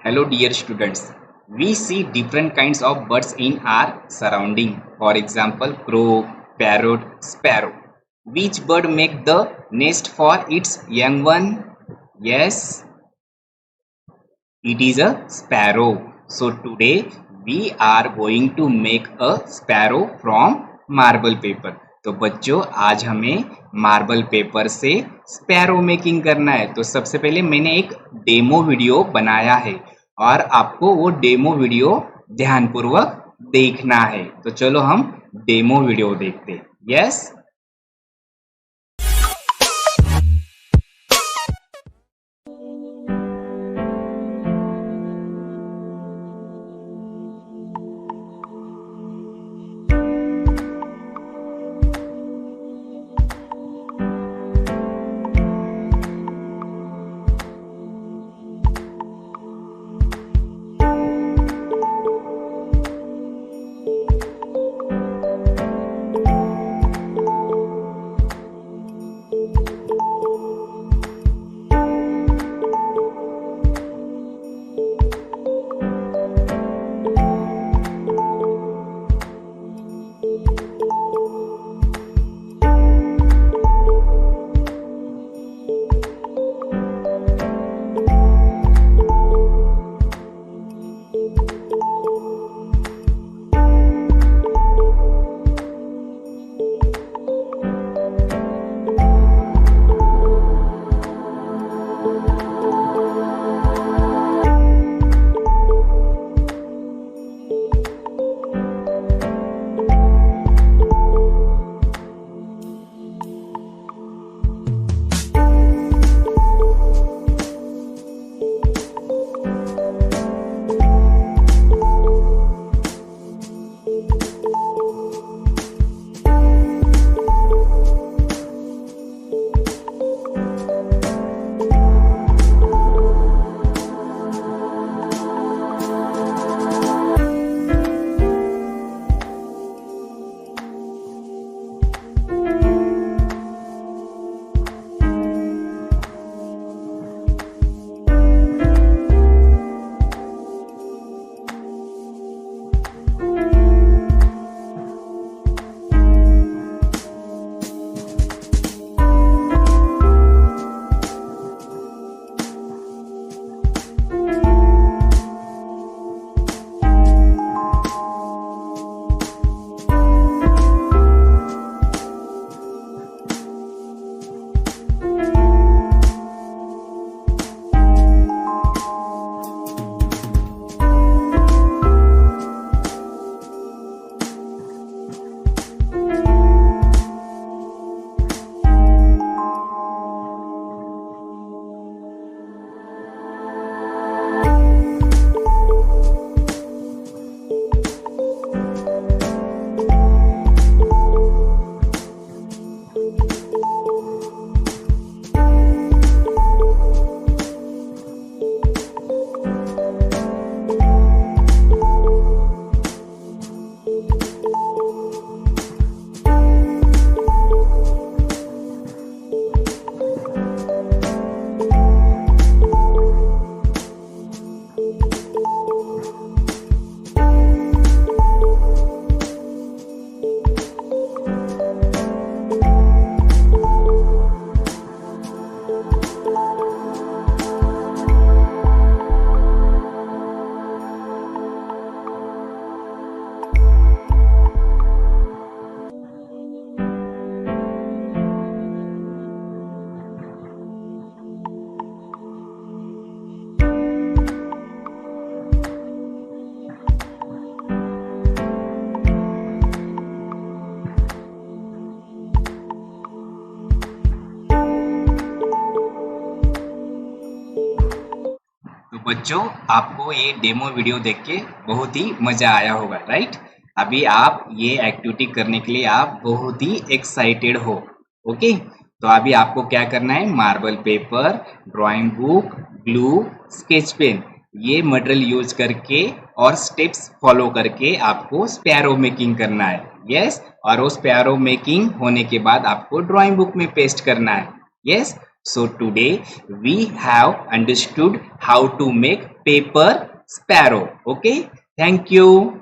Hello dear students. We see different kinds of birds in our surrounding. For example, crow, parrot, sparrow. Which bird make the nest for its young one? Yes, it is a sparrow. So today we are going to make a sparrow from marble paper. तो बच्चों आज हमें marble paper से sparrow making करना है। तो सबसे पहले मैंने एक डेमो वीडियो बनाया है और आपको वो डेमो वीडियो ध्यानपूर्वक देखना है। तो चलो हम डेमो वीडियो देखते हैं। यस। तो बच्चों आपको ये डेमो वीडियो देख के बहुत ही मजा आया होगा, राइट? अभी आप ये एक्टिविटी करने के लिए आप बहुत ही एक्साइटेड हो। ओके, तो अभी आपको क्या करना है, marble paper, drawing book, glue, sketch pen, ये मटेरियल यूज करके और स्टेप्स फॉलो करके आपको स्पैरो मेकिंग करना है। यस, और वो स्पैरो मेकिंग होने के बाद आपको ड्राइंग बुक में पेस्ट करना है। Yes, So today we have understood how to make paper sparrow. Okay, thank you.